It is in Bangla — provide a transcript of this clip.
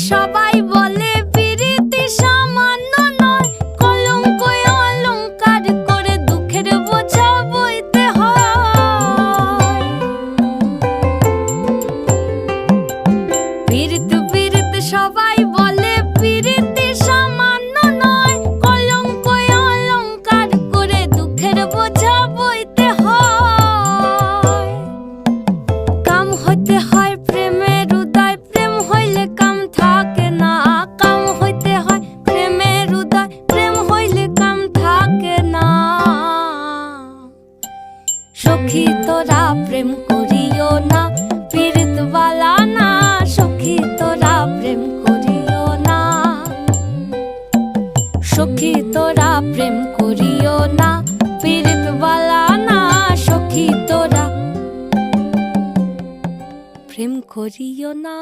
সবাই বলে পিরিতি সামান্য নয়, কলঙ্ক অলংকার করে দুঃখের বোঝা বইতে হয়। পিরিত পিরিত সবাই বলে পিরিতি সামান্য নয়, কলঙ্ক অলংকার করে দুঃখের বোঝা বইতে হয়। কাম হইতে হয় প্রেমের উদয়, প্রেম হইলে কাম থাকে না। কাম হইতে হয় প্রেমের উদয়, প্রেম হইলে কাম থাকে না। সখী তোরা প্রেম করিও না, পীড়িত বালা না। সখী তোরা প্রেম করিও না, সখী তোরা প্রেম করিও না, পীড়িত বালা না। সখী তোরা প্রেম করিও না।